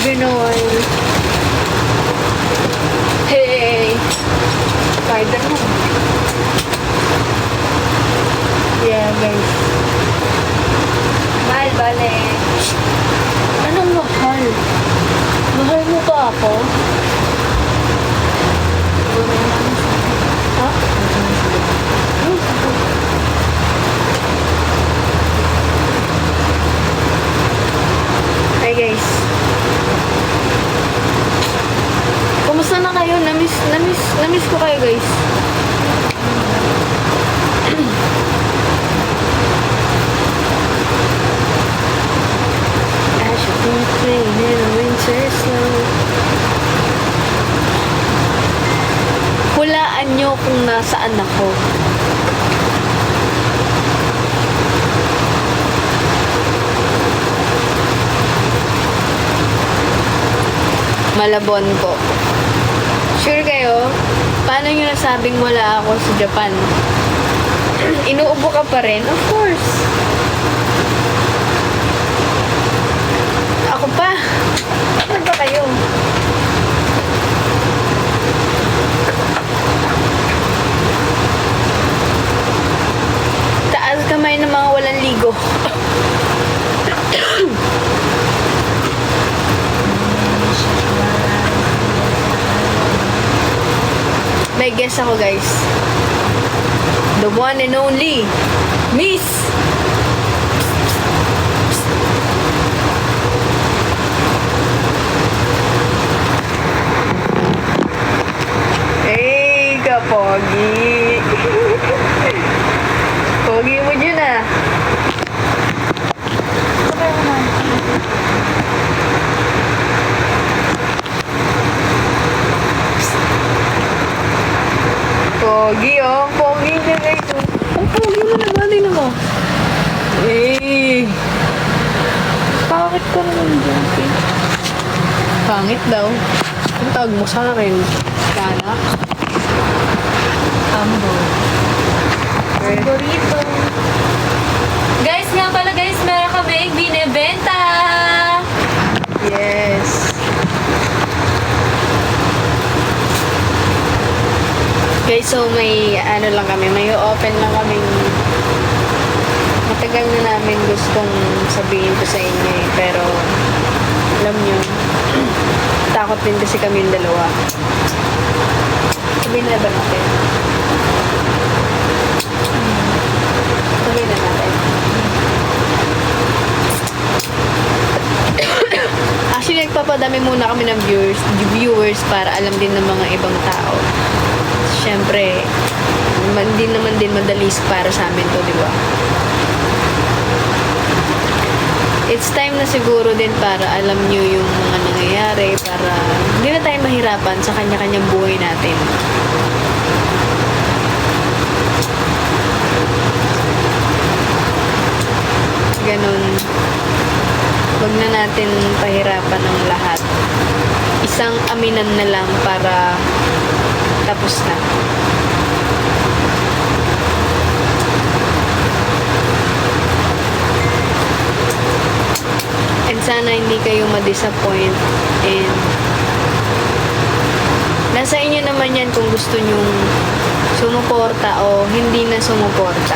Pinoy. Hey! Spider-Man. Yeah, guys. Mahal, bale. Anong mahal? Mahal mo ba ako? Ha? Hi guys. Kumusta na kayo? Namiss ko kayo guys. I should be playing in a winter snow. Hulaan nyo kung nasaan ako. Malabon po. Sure kayo? Paano nyo nasabing wala ako sa Japan? Inuubo ka pa rin? Of course. Ako pa. Ano ba kayo? Taas kamay ng mga walang ligo. May guess ako guys. The one and only Miss Hey, kapogi. Pogi mo dyan ah. Pogi oh. Pogi niya guys. Ang pogi mo naman. Tingnan mo. Eh. Bakit ka naman dyan? Pangit daw. Ang tawag mo sa akin. Kana? Ambo. Burrito. Guys, nga pala guys, meron kaming binibenta. Yes. Guys, so may ano lang kami, may open lang kaming matagal na namin gustong sabihin ko sa inyo eh, pero alam nyo, takot din kasi kami yung dalawa. Sabihin na ba natin? Sabihin na natin. Actually, nagpapadami muna kami ng viewers para alam din ng mga ibang tao. Siyempre, hindi naman din madali para sa amin to, di ba? It's time na siguro din para alam nyo yung mga nangyayari para hindi na tayo mahirapan sa kanya-kanyang buhay natin. Ganon. Wag na natin pahirapan ng lahat. Isang aminan na lang para tapos na. And sana hindi kayo ma-disappoint and nasa inyo naman yan kung gusto nyong sumuporta o hindi na sumuporta.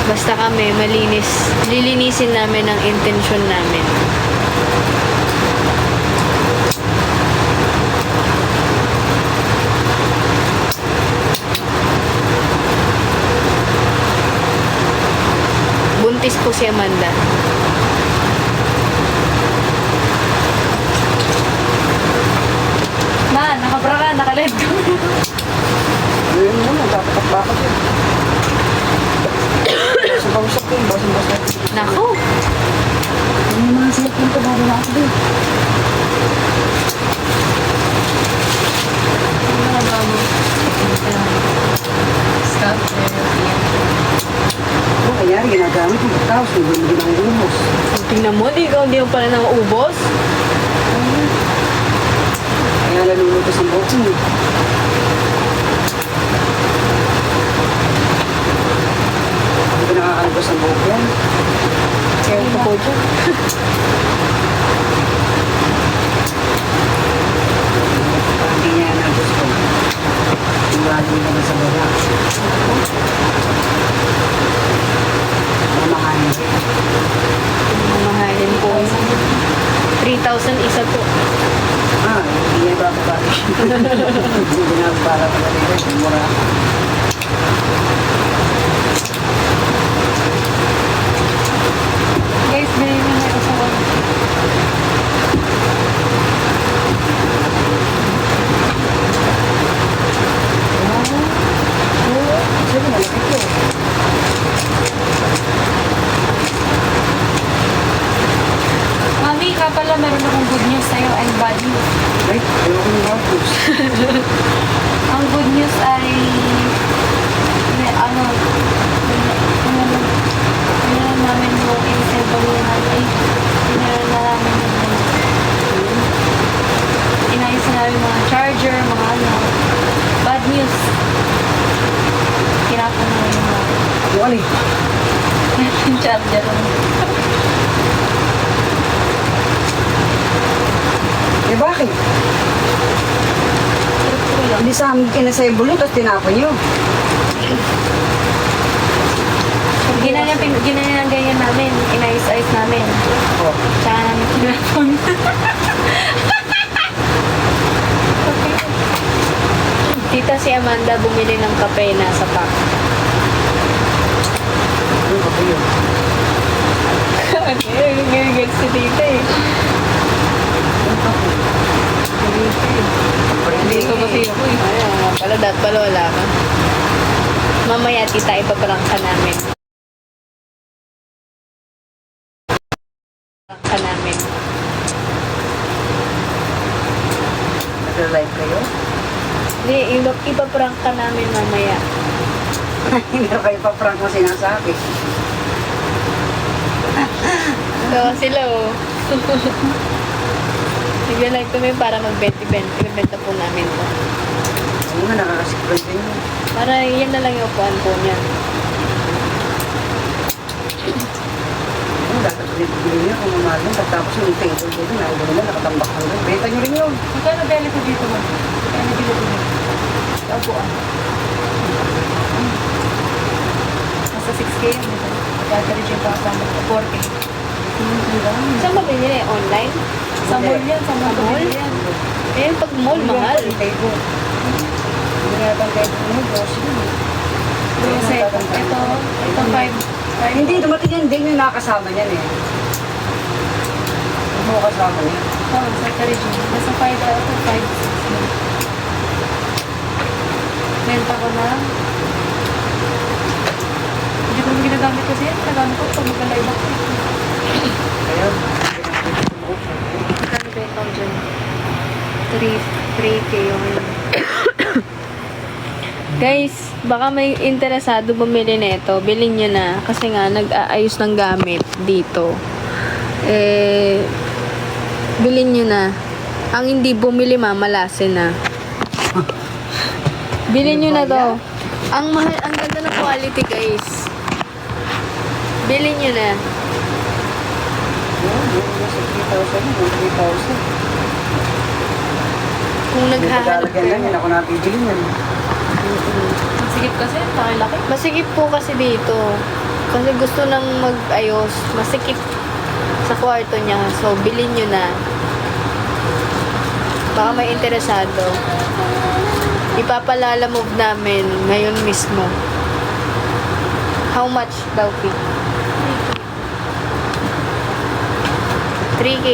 Basta kami malinis, lilinisin namin ang intensyon namin. Buntis po si Amanda. Man, nakabra ka, naka-live ka. Yun mo na, dapat bakit yun. Sa pausap yun, basang-basang. Nako! Ano yung mga cellphone ko, bago na ako din. Stop Ano kaya, ginagamit yung pagkaos, hindi mo ginangumos. Tingnan mo, di mo pala nang ubos. Kaya nalulutos ang buhok mo. Hindi ko nakakalabas ang buhok yan. Kaya ko po dyan. isa po. Hindi niya ba ba? Hindi na para pala dito. Mura. Guys, bilhin nyo na ito sa wall. Sige, malapit ko. Mami, ka pala meron akong good news sa'yo and bad news. Ay, ayoko ng hapos. Ang good news ay may namin yung insebaluhan ay pinaran na namin inayos na namin mga charger, mga bad news. Kinapon na yung mga Yung ano eh? yung charger. Eh bakit? Hindi sa amin kinasayable yun, tapos tinapon nyo. Ginanyan ganyan namin, inayos-ayos namin. Oh. Tsaka namin kinapon. Tita si Amanda bumili ng kape na sa pack. Ano ba yun? Ngayon si tita eh. Hindi ko kasi ako eh. Ayun nga pala, dapat pala wala ka. Mamaya tita, ipaprank ka namin. Prank ka namin. Nag-live kayo? Hindi, ipaprank ka namin mamaya. Hindi na kayo pa-prank mo sinasabi. So, sila oh. Nag-live kami para mag-benta po namin to. Ano nga, nakakasikpan din yun. Para yan na lang yung upuan po niya. Ano, dapat bili niyo kung mamahal yun. Tapos yung table dito, naulo nila, nakatambak hanggang. Benta nyo rin yun. Magkano beli ko dito mo? Magkano beli ko dito? Sa upuan. Nasa 6K yun. Magkakalit yung kasama ko. 4K. Saan ba binili? Online? Sa mall yan. Sa mall. Mall? yan. Eh, pag mall, mahal. Yung table. Hindi nga bang table mo, grocery yun. Kasi ito 5. Hindi, dumating yan din yung nakakasama niyan eh. Ano mo kasama niya? Oh, sa Caribbean. Nasa 5 ako. 5. Benta ko na. Hindi ko naman ginagamit kasi yan. Ginagamit ko pag magka-live ako. Kaya, Magkano benta ko dyan? 3K yung yun. Guys, baka may interesado bumili nito, bilhin nyo na. Kasi nga, nag-aayos ng gamit dito. Bilhin nyo na. Ang hindi bumili, mamalasin na. Bilhin nyo na to. Ang mahal, ang ganda ng quality, guys. Bilhin nyo na. yun, nasa 3,000 yun, 3,000. Kung Hindi naghahanap pagalagyan lang kayo. yan, ako napibili yan. Ang sigip kasi. Laki. Masikip po kasi dito. Kasi gusto nang mag-ayos. Masikip sa kwarto niya. So, bilhin nyo na. Baka may interesado. Ipapalala move namin ngayon mismo. How much daw, Pi? 3K.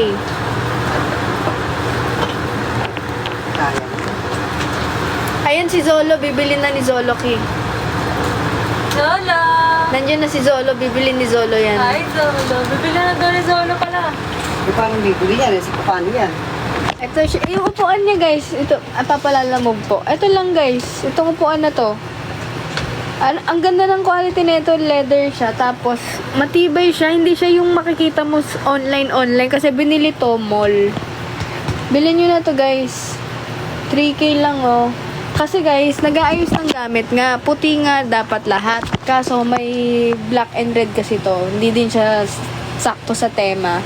Kaya. Ayun si Zolo. Bibili na ni Zolo, Ki. Zolo! Nandiyan na si Zolo. Bibili ni Zolo yan. Hi, Zolo. Bibili na doon ni Zolo pala. Di paano bibili yan? Eh, paano yan? Ito, yung upuan niya, guys. Ito, papalalamog po. Ito lang, guys. Itong upuan na to. Ang ganda ng quality nito, leather siya. Tapos, matibay siya. Hindi siya yung makikita mo online. Kasi binili to, mall. Bilhin nyo na to, guys. 3K lang, oh. Kasi, guys, nag-aayos ng gamit nga. Puti nga dapat lahat. Kaso, may black and red kasi to. Hindi din siya sakto sa tema.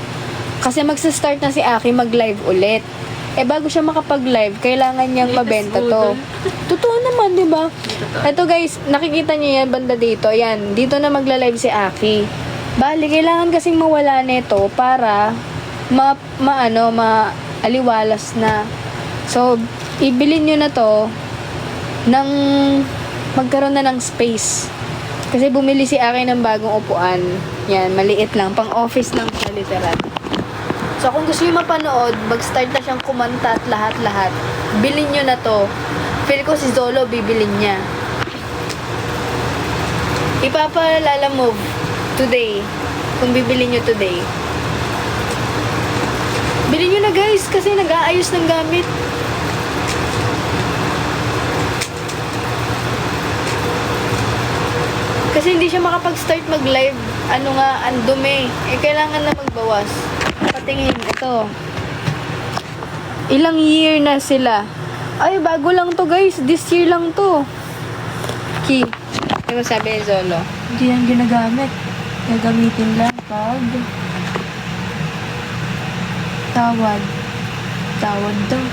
Kasi magsa-start na si Aki mag-live ulit. Bago siya makapag-live, kailangan niyang mabenta to. Totoo naman, di ba? Ito guys, nakikita niyo yan banda dito. Yan, dito na magla-live si Aki. Bali, kailangan kasing mawala nito para aliwalas na. So, ibilin nyo na to ng magkaroon na ng space. Kasi bumili si akin ng bagong upuan. Yan, maliit lang. Pang office lang siya, literal. So, kung gusto nyo mapanood, mag-start na siyang kumanta at lahat-lahat. Bilhin nyo na to. Feel ko si Zolo, bibilin niya. Ipapalala move today. Kung bibili nyo today. Bilhin nyo na guys, kasi nag-aayos ng gamit. Kasi hindi siya makapag-start mag-live. Ano nga, ang dumi. Kailangan na magbawas. Patingin, ito. Ilang year na sila. Ay, bago lang to guys. This year lang to. Key. Ano sabi ni Zolo? Hindi yan ginagamit. Gagamitin lang pag tawad. Tawad daw.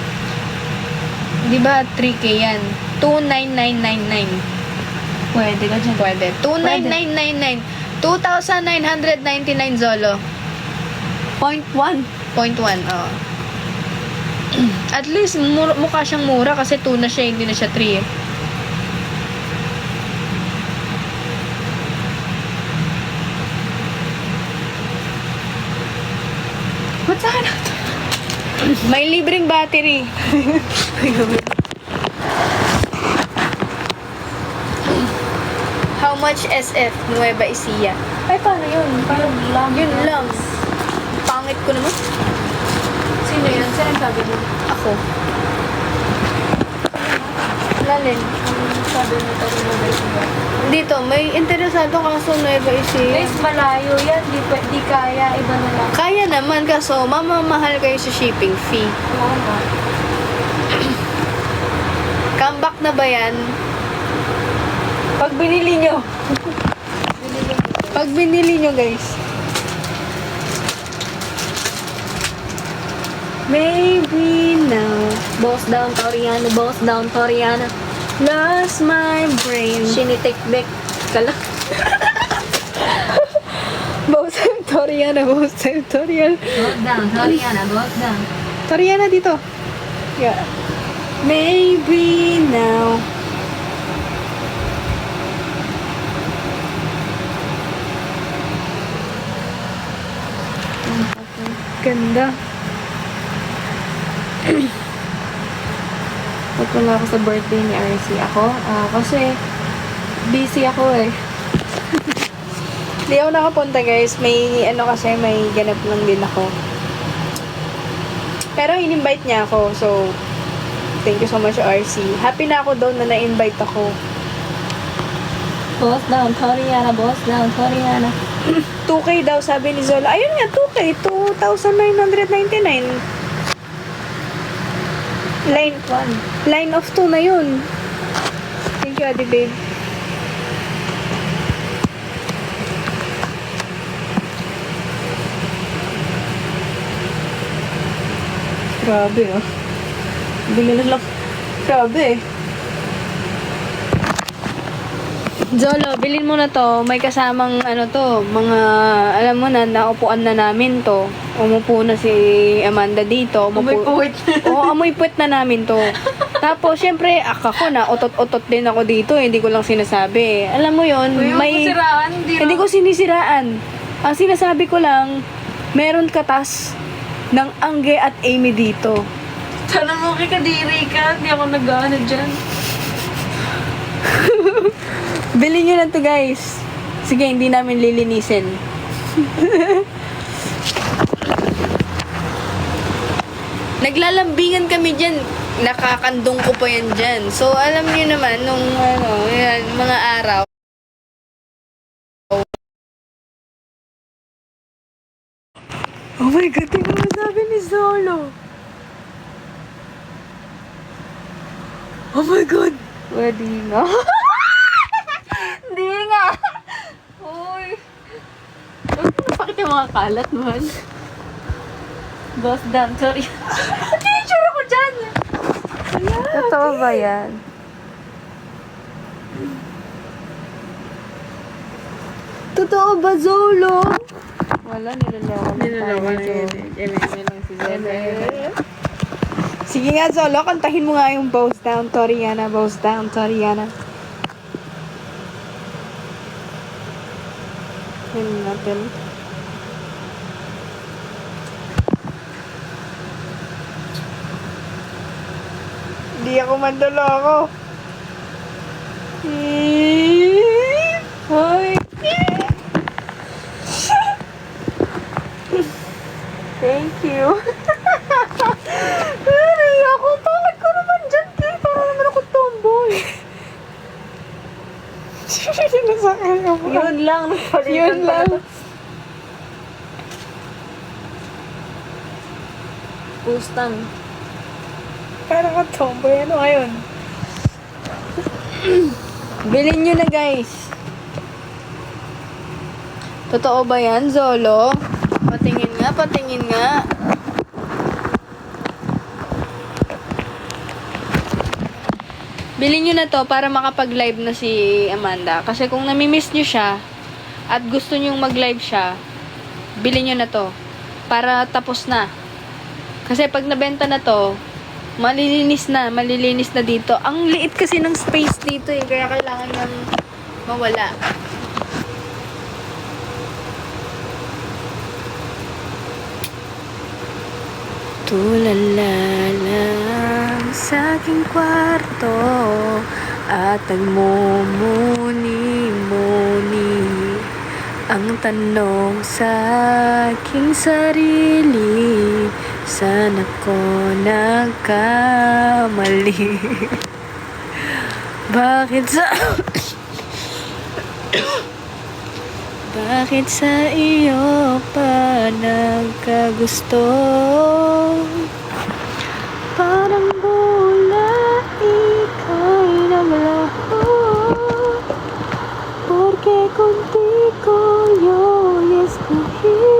Di ba 3K yan? 29999. Pwede ka dyan. Pwede. 29999. 2,999 Zolo. 0.1. 0.1, oh. At least, mukha siyang mura kasi 2 na siya, hindi na siya 3 eh. Ba't sa akin ito? May libreng battery. How much SF Nueva Ecija? Ay, paano yun? Parang lang. Yun lang. Pangit ko naman. Sino yun? Saan ang sabi mo? Ako. Lalin. Ang sabi mo tayo mo ba siya? Dito, may interesado kaso Nueva Ecija. Guys, malayo yan. Di kaya. Iba na lang. Kaya naman kaso mamamahal kayo sa shipping fee. Oo nga. Comeback na ba yan? Pag binili nyo. Pag binili nyo, guys. Maybe now. Boss down, Toriano. Boss down, Toriano. Lost my brain. Shinitik back. Kala. Boss time, Toriana. Boss time, Toriana. Boss down, Toriano. Boss down. Toriana dito. Yeah. Maybe now. Ganda. Pagpunta ako sa birthday ni RC. Ako? Kasi busy ako eh. Hindi ako nakapunta guys. May ano kasi, may ganap lang din ako. Pero in-invite niya ako. So, thank you so much RC. Happy na ako doon na na-invite ako. Boss down, Toriano. Boss down, Toriano. 2K daw sabi ni Zola. Ayun nga, 2K. 2,999. Line of 2 na yun. Thank you, Adi Babe. Grabe, oh. Bili na lang. Grabe, Zolo, bilhin mo na to. May kasamang ano to, mga, alam mo na, naupuan na namin to. Umupo na si Amanda dito. Amoy puwit. Oo, amoy puwit na namin to. Tapos, syempre, ako na, otot-otot din ako dito. Hindi ko lang sinasabi. Alam mo yon may... Hindi ko sinisiraan. Ang sinasabi ko lang, meron katas ng Angge at Amy dito. Sana mo kadiri ka. Hindi ako nag-ano dyan. Bilhin nyo na to guys. Sige, hindi namin lilinisin. Naglalambingan kami dyan. Nakakandong ko pa yan dyan. So, alam nyo naman, nung ano, yan, mga araw. Oh my God, tingnan mo sabi ni Zolo. Oh my God. Pwede nga. Hindi nga. Uy. Bakit yung mga kalat man? Boss down, sorry. Ano yung tsura ko dyan? Totoo ba yan? Totoo ba, Zolo? Wala, nilalaman tayo. Eme lang si Zolo. Sige nga, Zolo, kantahin mo nga yung Bows Down, Toriana, Bows Down, Toriana. Yun natin. Hindi ako mandalo ako. Hoy. Thank you. Ay, ako, bakit ko naman dyan, Kay? Parang naman ako tomboy. Sinasakay ako. Yun lang. Yun lang. Pustan. Parang ako tomboy. Ano ngayon? Bilhin nyo na, guys. Totoo ba yan, Zolo? Patingin nga, patingin nga. Bilhin nyo na to para makapag-live na si Amanda. Kasi kung namimiss nyo siya at gusto nyo mag-live siya, bilhin nyo na to. Para tapos na. Kasi pag nabenta na to, malilinis na dito. Ang liit kasi ng space dito eh, kaya kailangan niyang mawala. Tulala lang sa aking kwarto at nagmumuni-muni ang tanong sa aking sarili, saan ako nagkamali? Bakit sa bakit sa iyo pa nagkagusto? Parang bola ika'y namalaho, porque contigo yo escogí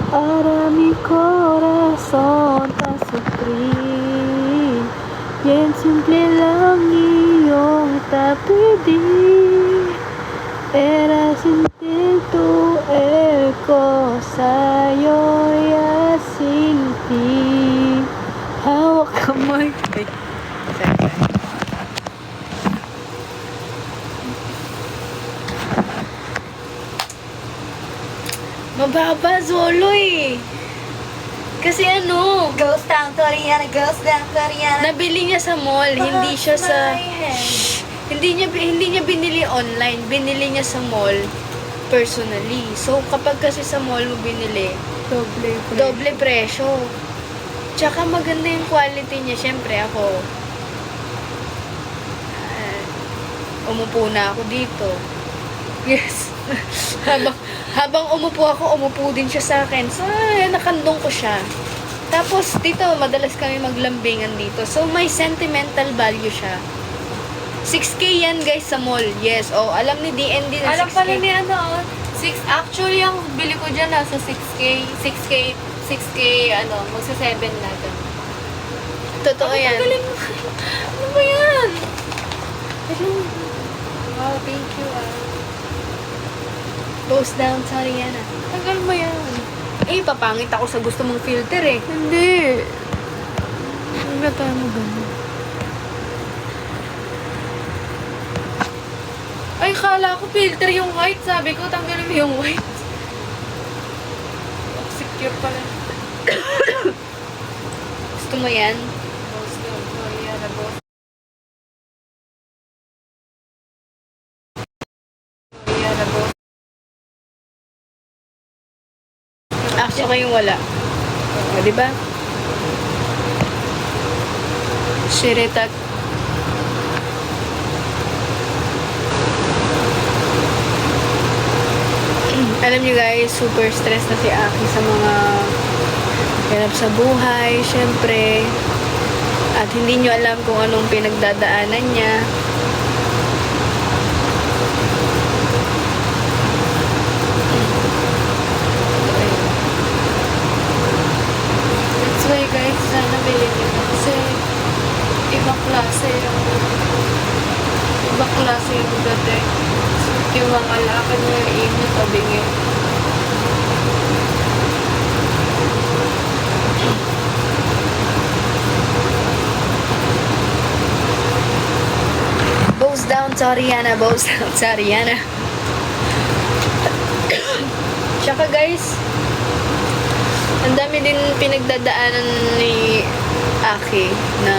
para mi corazón a sufrir. Bien simple lang iyong tapidi, era sentir tu eco sa'yo sin ti. Hawak kamay. Ay, sorry. Mababa, Zolo eh. Kasi ano, Ghost Town, Toriana, Ghost Town, Toriana. nabili niya sa mall, hindi siya sa... Hindi niya binili online, binili niya sa mall personally. So, kapag kasi sa mall mo binili, doble presyo. Tsaka maganda yung quality niya. Siyempre ako, umupo na ako dito. Yes. habang umupo ako, umupo din siya sa akin. So, nakandong ko siya. Tapos, dito, madalas kami maglambingan dito. So, may sentimental value siya. 6K yan, guys, sa mall. Yes. Oh, alam ni DND na 6K. Alam pala ni ano, actually, ang bili ko dyan nasa 6K, magsa 7 na dyan. Totoo yan. Galing mo. Ano ba yan? Wow, thank you Post down, sorry yan ah. Tagal mo yan. Eh, papangit ako sa gusto mong filter eh. Hindi. Hindi na tayo mo ganun. Ay, kala ko filter yung white. Sabi ko, tanggalin mo yung white. Secure pala. Gusto mo yan? Boss doon. Toriana, boss. Toriana, boss. Actually, yung wala. O, diba? Shiritat. Alam niyo guys, super stress na si Aki sa mga hirap sa buhay, syempre. At hindi niyo alam kung anong pinagdadaanan niya. That's why guys, sana bilhin nyo na. Kasi ibang klase yung dating. Yung mga lakad nyo yung inyo tabi nyo. Soriana, boss down, Soriana. Tsaka guys, ang dami din pinagdadaanan ni Aki na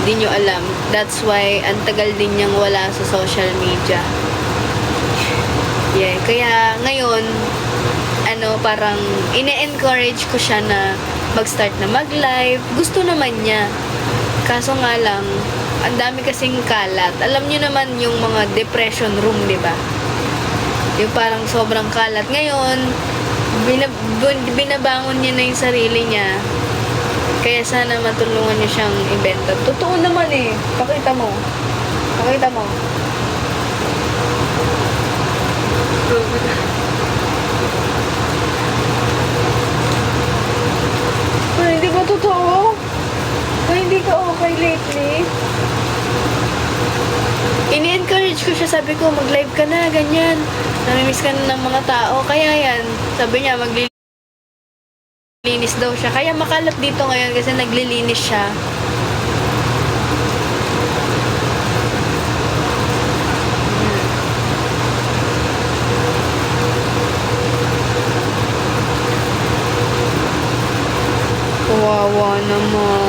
di nyo alam. That's why ang tagal din niyang wala sa social media. Yeah, kaya ngayon, parang ine-encourage ko siya na mag-start na mag-live. Gusto naman niya. Kaso nga lang, ang dami kasing kalat. Alam niyo naman yung mga depression room, di ba? Yung parang sobrang kalat. Ngayon, binabangon niya na yung sarili niya. Kaya sana matulungan niyo siyang ibenta. Totoo naman eh. Pakita mo. Pakita mo. Pero hindi ba totoo? Kaya hindi ka okay lately? Ini-encourage ko siya. Sabi ko, mag-live ka na, ganyan. Namimiss ka na ng mga tao. Kaya yan, sabi niya, maglilinis daw siya. Kaya makalat dito ngayon kasi naglilinis siya. Kawawa naman.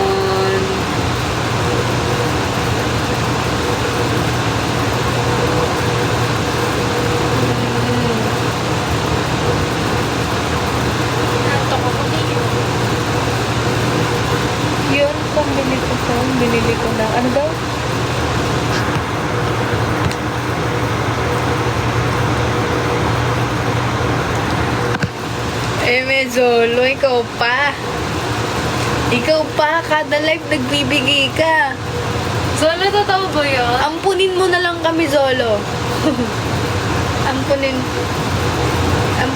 Yun, pambili ko to. Binili ko na. Ano daw? Mezolo, ikaw pa. Ikaw pa, kada live nagbibigay ka. Zolo, totoo ba yun? Ampunin mo na lang kami, Zolo. Ampunin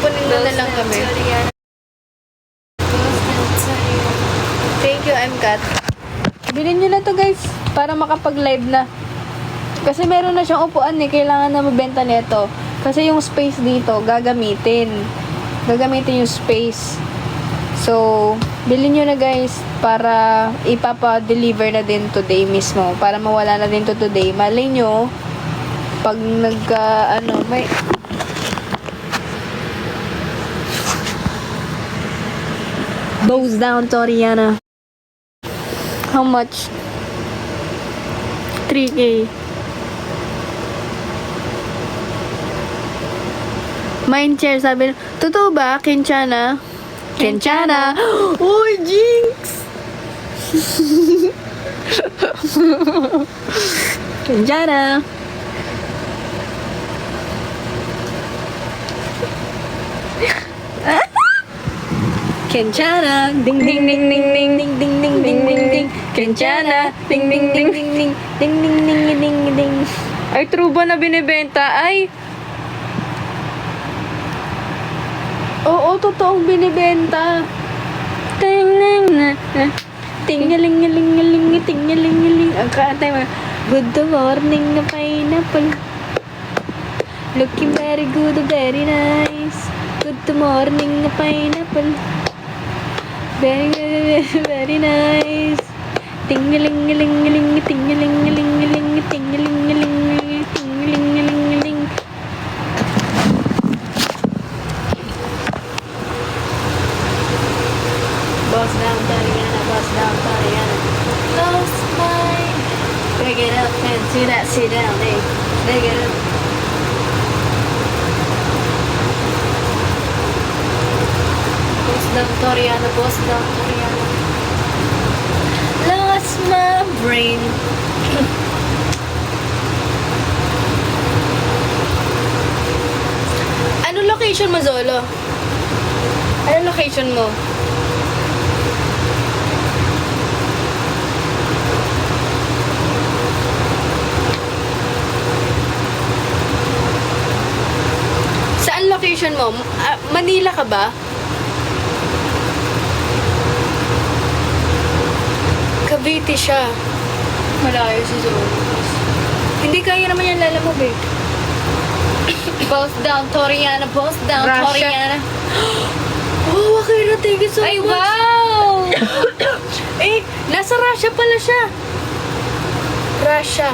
mo na lang kami. Thank you, I'm Kat. Bilhin nyo na to guys, para makapag-live na. Kasi meron na siyang upuan eh, kailangan na mabenta nito. Kasi yung space dito, gagamitin yung space. So, bilhin nyo na guys, para ipapa-deliver na din today mismo. Para mawala na din to today. Malay nyo, pag may... Bows down, Toriana. How much? 3K. Mind chair, sabi, totoo ba, Kenchana? Kenchana? Uy, Jinx! Kenchana? Kenchana, ding ding ding ding ding ding ding ding ding ding ding. Kenchana, ding ding ding ding ding ding ding ding ding ding. Ay, true ba na binibenta? Ay, oo, totoong binibenta. Tingaling-ngaling-ngaling, tingaling-ngaling. Ang kaantay mo. Good morning na pineapple. Looking very good, very nice. Good morning na pineapple. Very, very, very nice. Tingaling-ngaling-ngaling, tingaling-ngaling-ngaling, tingaling-ngaling-ngaling, tingaling-ngaling-ngaling. Boss down, Tariana, boss down, Tariana. Lost my... Pick it up and do that, sit down, hey. Pick it up. Boss down, Tariana, boss down, Tariana. Lost my brain. Ano location mo, Zolo? Ano location mo? Saan location mo? Manila ka ba? Cavite siya. Malayo si Zolo. Hindi kaya naman yan lalamog eh. Both down, Toriana. Both down, Russia. Toriana. Oh, Akira, thank you so Ay, much. wow! Eh, nasa Russia pala siya. Russia.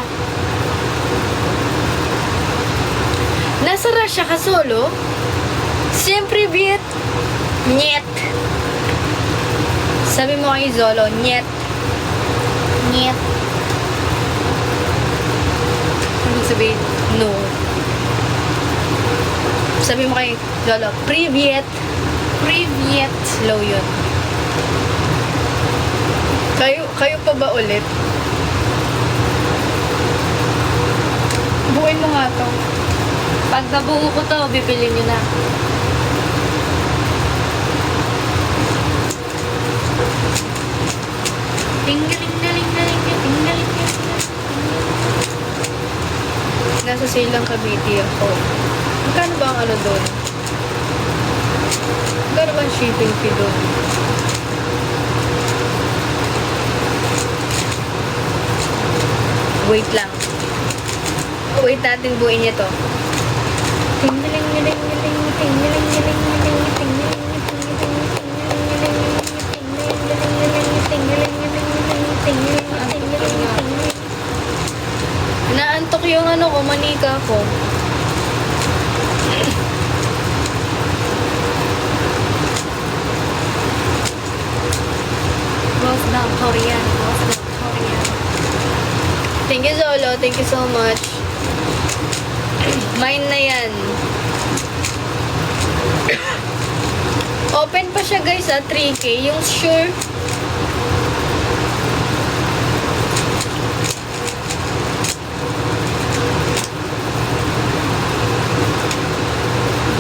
Nasa Russia ka solo? Siyempre, Viet. Nyet. Sabi mo kay Zolo, nyet. Nyet. Ano sabihin? No. Sabi mo kay Zolo, Privyet. Privyet. Slow yun. Kayo pa ba ulit? Buuin mo nga to. Pag nabuo ko to, bibili nyo na. Nasa Silang Cavite ako. Magkano ba ang ano doon? Magkano ba ang shipping fee doon? Wait lang. Wait natin buuin niya to. Naantok yung ano ko, manika ko. Rose down Korean. Rose down Korean. Thank you, Zolo. Thank you so much. Mine na yan. Open pa siya, guys, 3K. Yung sure.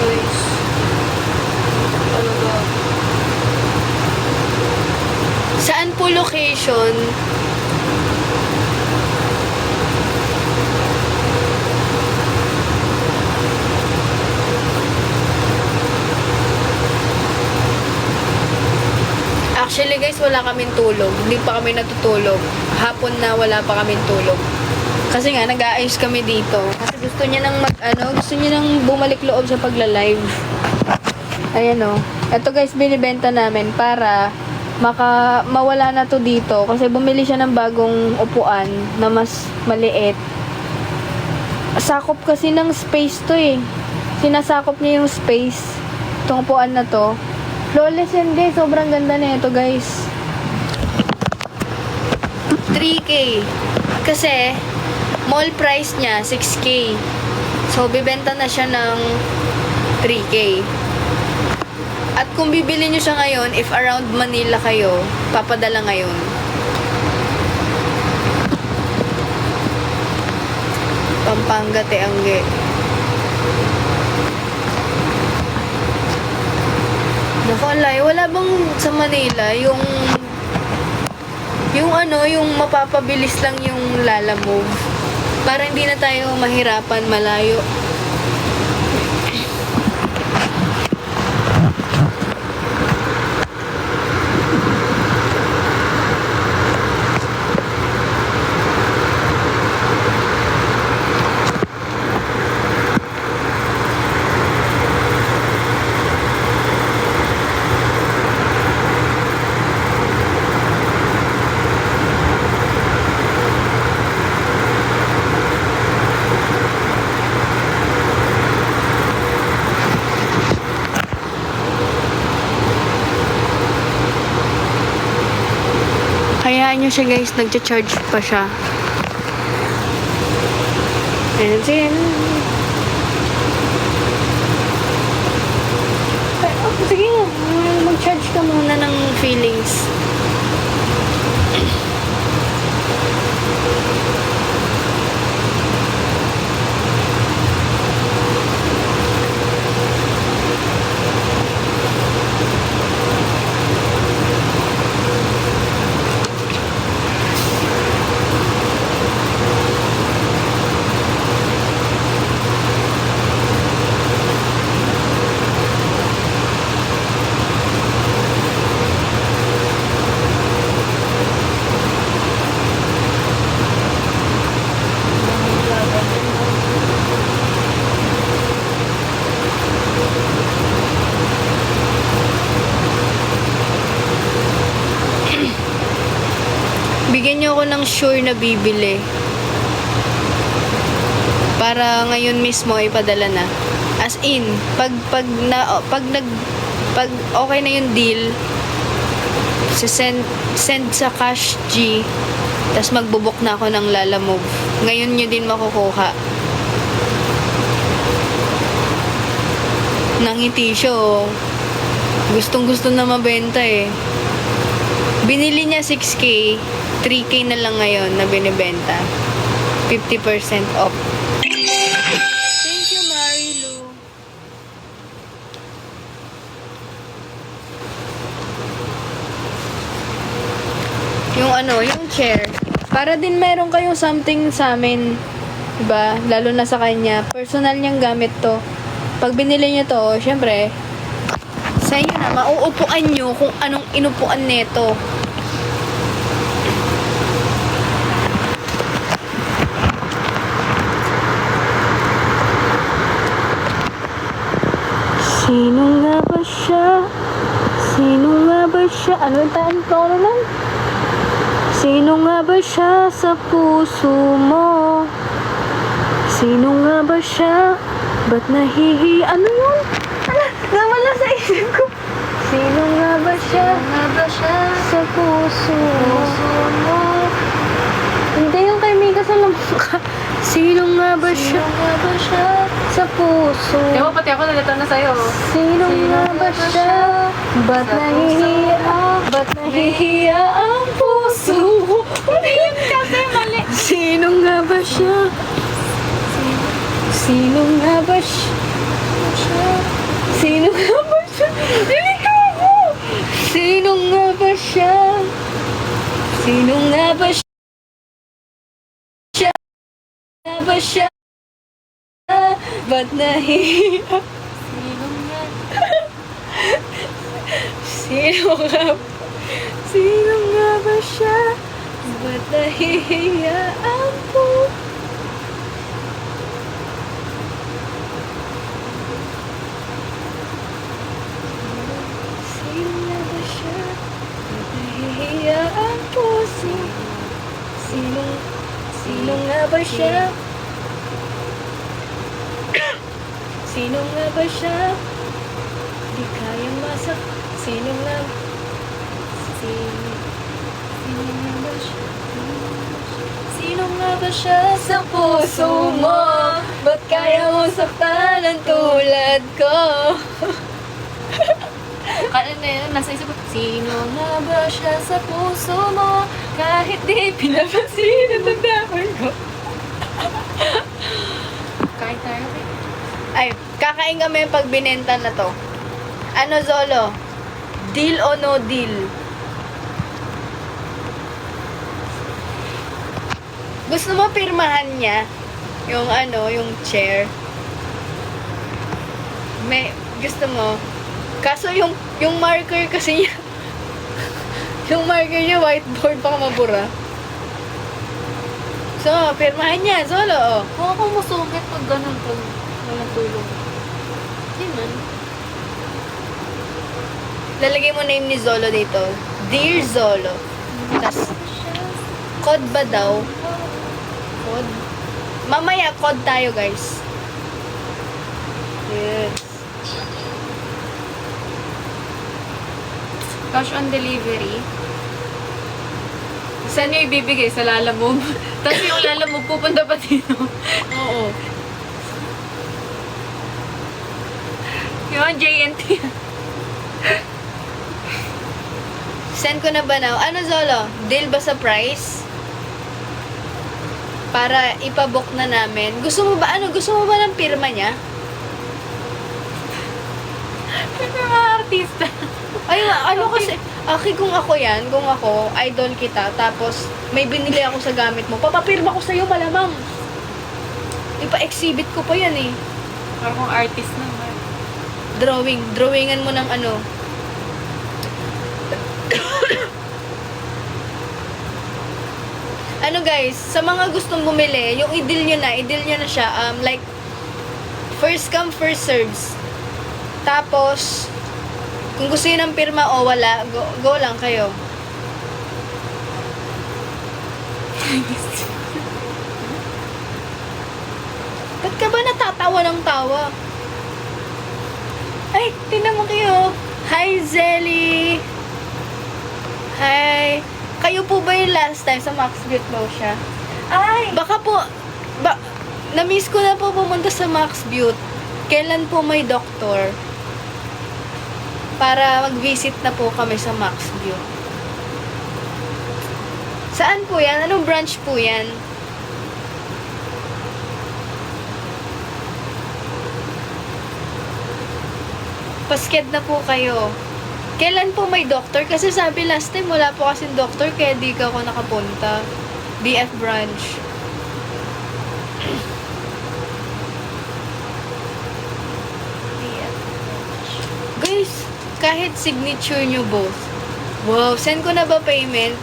Guys. Ano ba? Saan po location? Actually guys, wala kaming tulog. Hindi pa kami natutulog. Hapon na wala pa kaming tulog. Kasi nga, nag-aayos kami dito. Kasi gusto niya nang gusto niya nang bumalik loob sa pagla-live. Ayan o. Ito guys, binibenta namin para mawala na to dito. Kasi bumili siya ng bagong upuan na mas maliit. Sakop kasi ng space to eh. Sinasakop niya yung space. Itong upuan na to. Flawless yan guys. Sobrang ganda na ito guys. 3K. Kasi, mall price niya, 6K. So, bibenta na siya ng 3K. At kung bibili nyo siya ngayon, if around Manila kayo, papadala ngayon. Pampanga, Teangge. Naku, alay, wala bang sa Manila yung mapapabilis lang yung Lalamove para hindi na tayo mahirapan malayo. Hayaan nyo siya guys, nagcha-charge pa siya. And then, sige nga, mag-charge ka muna ng feelings. Bigyan niyo ako ng sure na bibili. Para ngayon mismo ipadala na. As in, pag okay na yung deal, send sa Cash G, tas magbubuk na ako ng Lalamove. Ngayon nyo din makukuha. Nangiti siya, oh. Gustong gusto na mabenta eh. Binili niya 6K, 3K na lang ngayon na binibenta. 50% off. Thank you, Marilu. Yung chair. Para din meron kayong something sa amin. Diba? Lalo na sa kanya. Personal niyang gamit to. Pag binili niyo to, syempre, sa inyo na, mauupuan nyo kung anong inupuan neto. Sino nga ba siya? Sino nga ba siya? Ano yung tono lang? Sino nga ba siya sa puso mo? Sino nga ba siya? Ba't nahihi? Ano yun? Nawala sa isip ko. Sino nga ba siya? Sino nga ba siya sa puso mo? Hindi yung kay Mika sa lamukha. Sino nga ba siya? Sino nga ba siya sa puso? Diba, pati ako nalito na sa'yo. Sino nga ba siya? Ba't nahihiya? Ba't nahihiya ang puso mo? Ano yun kasi mali? Sino nga ba siya? Sino nga ba siya? Sino nga ba siya? Hindi ko ako! Sino nga ba siya? Sino nga ba siya? Nga ba siya? Ba't nahihiya? Sino nga? Sino nga? Sino nga ba siya? Ba't nahihiya ang puso? Sino nga ba siya? Ba't nahihiya ang puso? Sino nga ba siya? Sino nga ba siya? Di kayang masak. Sino nga? Sino nga ba siya? Sino nga ba siya sa puso mo? Ba't kaya mo saktan ang tulad ko? Kala na yun, nasa isip ko. Sino nga ba siya sa puso mo? Kahit di pinapansin ang damdamin ko. Kahit tayo. Ay, kakain kami pag binenta na to. Ano, Zolo? Deal o no deal? Gusto mo pirmahan niya? Yung yung chair? Gusto mo? Kaso yung marker kasi niya, yung marker niya whiteboard, baka mabura. So, pirmahan niya, Zolo. Kung ako masungit pag ganun pag walang tulong. Hindi man. Lalagay mo name ni Zolo dito. Dear Zolo. Tas, code ba daw? Code? Mamaya, code tayo, guys. Yes. Cash on delivery. Saan nyo ibibigay? Sa Lalamove? Tapos yung Lalamove pupunta pa dito. Oo. Yung JNT. Send ko na ba now? Ano, Zolo? Deal ba sa price? Para ipabook na namin. Gusto mo ba ng pirma niya? Yung mga artista. Ay, kasi, kung ako, idol kita, tapos may binili ako sa gamit mo, papapirma ko sa'yo malamang. Ipa-exhibit ko pa yan eh. Parang kung artist naman. Drawingan mo ng ano guys, sa mga gustong bumili, yung i-deal nyo na siya, like, first come, first serves. Tapos, kung gusto yun ng pirma o wala, go lang kayo. Ba't ka ba natatawa ng tawa? Ay, tingnan mo kayo. Hi, Zelly. Hi. Kayo po ba yung last time sa Max Beauty Lotion? Ay! Baka po, na-miss ko na po pumunta sa Max Beauty. Kailan po may doktor? Para mag-visit na po kami sa Max Beauty. Saan po yan? Anong branch po yan? Pasked na po kayo. Kailan po may doctor? Kasi sabi last time wala po kasing doctor kaya di ka ako nakapunta. BF branch. BF branch. Guys, kahit signature nyo both. Wow, send ko na ba payment?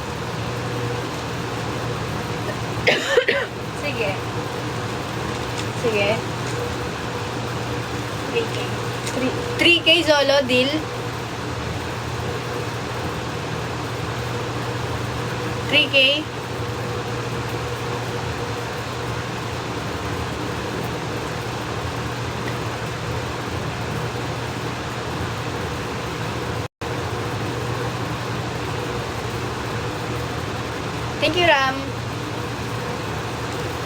Sige. Sige. 3K. 3K Zolo, deal? 3K? Thank you, Ram.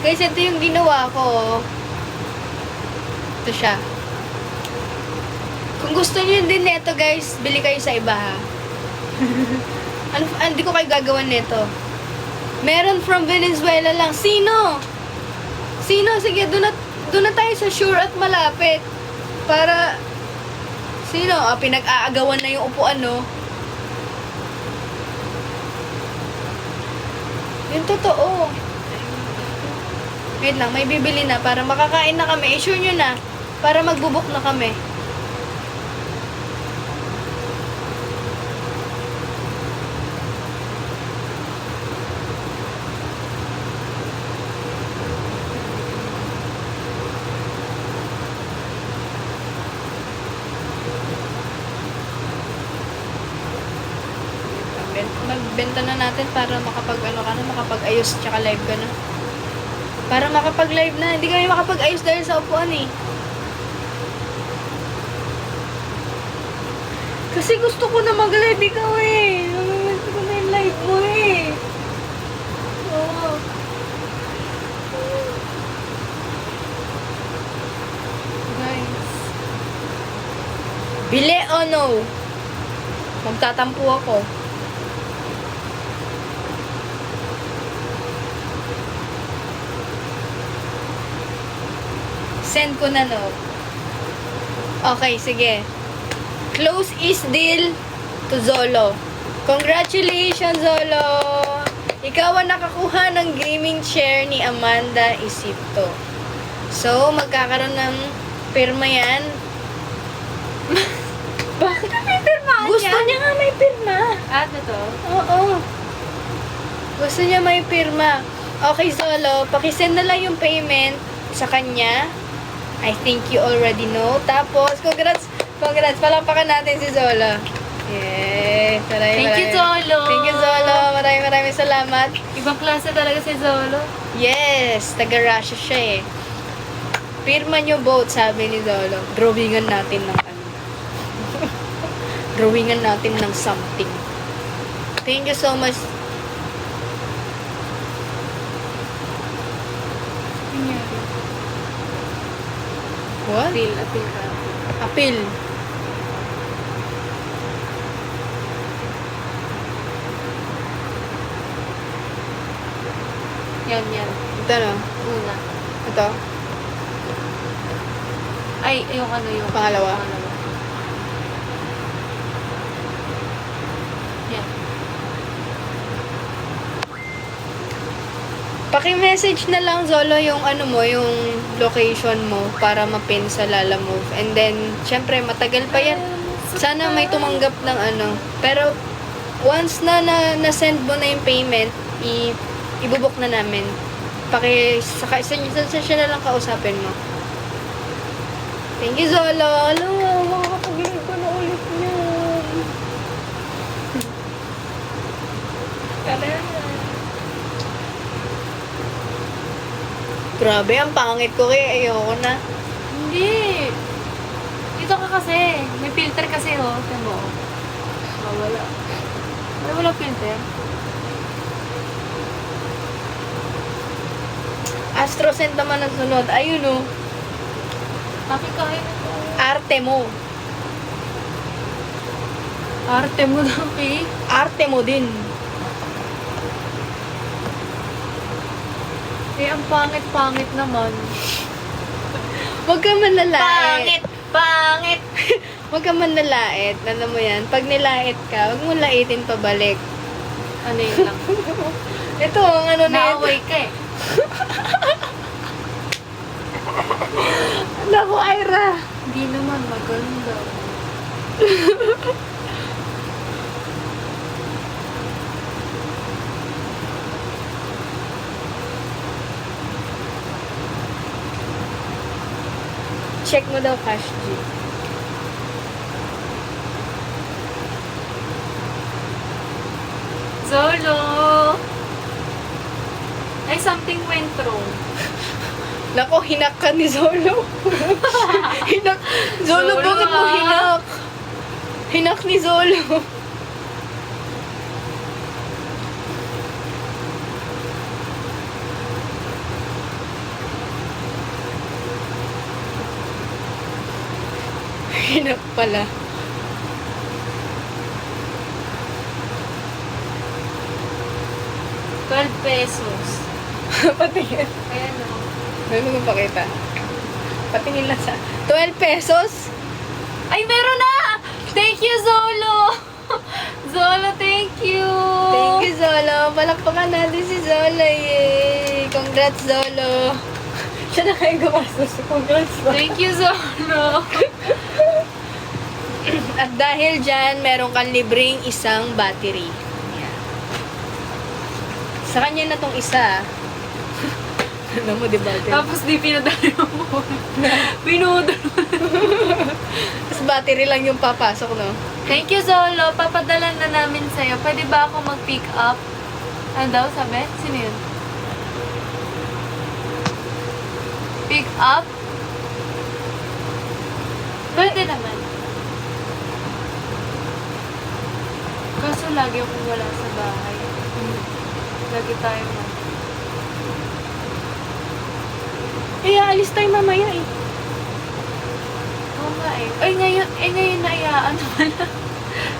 Guys, ito yung ginawa ko. Ito siya. Kung gusto niyo din nito, guys, bili kayo sa iba, ha? Hindi ko kayo gagawan nito. Meron from Venezuela lang. Sino? Sino? Sige, doon na tayo sa sure at malapit. Para, sino? Pinag-aagawan na yung upuan, no? Yung totoo. Wait lang, may bibili na para makakain na kami. I-sure nyo na. Para magbubuk na kami. Magbenta na natin para makapag-ayos tsaka live ka na. Para makapag-live na. Hindi kami makapag-ayos dahil sa upuan eh. Kasi gusto ko na mag-live ikaw eh. Gusto ko na yung live mo eh. Oo. Guys. Bili o no? Magtatampo ako. Send ko na, no? Okay, sige. Close is deal to Zolo. Congratulations, Zolo! Ikaw ang nakakuha ng gaming chair ni Amanda Isipto. So, magkakaroon ng pirma yan. Bakit may pirmahan Gusto niya nga may pirma. Ano to? Oo. Gusto niya may pirma. Okay, Zolo. Pakisend na lang yung payment sa kanya. I think you already know. Tapos, congrats. Palampakan natin si Zolo. Yay. Thank you, Zolo. Thank you, Zolo. Maraming salamat. Ibang klase talaga si Zolo. Yes. Taga-Russia siya eh. Pirma nyo both, sabi ni Zolo. Drawingan natin ng ano. Drawingan natin ng something. Thank you so much. What? Appeal ka. Appeal. Yan. Ito no? Una. Ito? Ay, yung ano yung... Pangalawa? Yan. Paki-message na lang, Zolo, yung ano mo, yung location mo para mapin sa Lala Move. And then, syempre, matagal pa yan. Sana may tumanggap ng ano. Pero, once na na-send mo na yung payment, ibubok na namin. Siya na lang kausapin mo. Thank you, Zolo. Alam mo, makakapag-live ko na ulit niya. Grabe, ang pangit ko kaya ayoko na. Hindi. Dito ka kasi. May filter kasi, oh. Tignan mo. Wala. Wala filter. Astrocent naman ang sunod. Ayun oh. Bakit kahit ito? Arte mo. Arte mo daw, Kay. Arte mo din. Eh, ang pangit-pangit naman. Huwag ka manlalait. Pangit! Pangit! Huwag ka manlalait. Alam mo yan. Pag nilait ka, huwag mo laitin pabalik. Ano yun lang? Ito, ang ano na ito. Naaway ka eh. Naku, Ira. Hindi naman maganda. Check mo daw, Cash G. Zolo! Ay, something went wrong. Nako, hinak ka ni Zolo. Hinak. Zolo, Zolo, bakit mo ah. hinak? Hinak ni Zolo. Hinak pala. $12. Patingin. Ayan o. Ano mo pakita? Patingin lang sa... 12 pesos? Ay, meron na! Thank you, Zolo! Zolo, thank you! Thank you, Zolo. Palakpakan natin si Zolo, yay! Congrats, Zolo. Siya na kayo gumastos. Congrats, Zolo. Thank you, Zolo! At dahil dyan, meron kang libreng isang battery. Yan. Sa kanya na tong isa. Alam mo, di battery? Tapos di pinadali mo. Pinudol. Tapos battery lang yung papasok, no? Thank you, Zolo. Papadala na namin sa'yo. Pwede ba ako mag-pick up? Ano daw, sabi? Sino yun? Pick up? Pwede naman. Kaso lagi akong wala sa bahay. Lagi tayo mo. Eh, alis tayo mamaya eh. Oo nga eh. Ay, ngayon na iyaan pala.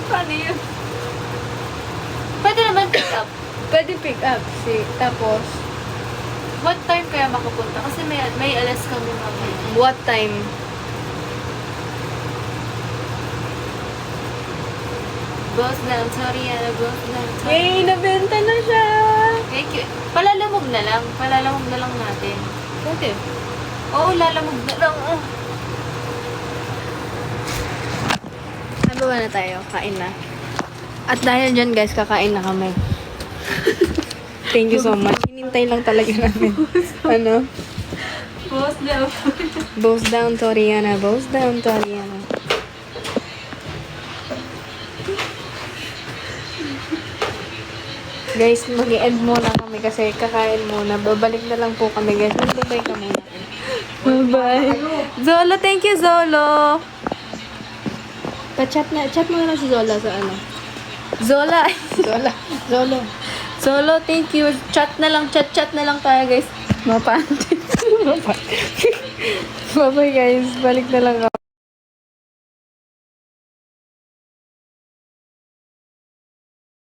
Paano yun? Pwede naman pick up. Pwede pick up. Tapos, What time kaya makapunta? Kasi may alas kami mamaya. what time? Boss down, sorry Yana, boss down, sorry. Yay, nabenta na siya! Thank you. Palalamog na lang. Palalamog na lang natin. Pwede. Oo, lalamog na lang. Oh. Nagawa na tayo. Kain na. At dahil dyan, guys, kakain na kami. Thank you so much. Hinintay lang talaga namin. Ano? Boss down. Bows down, Toriana. Bows down, Toriana. Guys, mag-i-end muna kami kasi kakain muna. Babalik na lang po kami, guys. Bye-bye ka muna. Bye-bye. Zolo, thank you, Zolo. Chat mo na lang si Zola sa ano. Zola. Zola. Zolo. Zolo, thank you. Chat na lang tayo, guys. Mapantin. Bye-bye, guys. Balik na lang ako.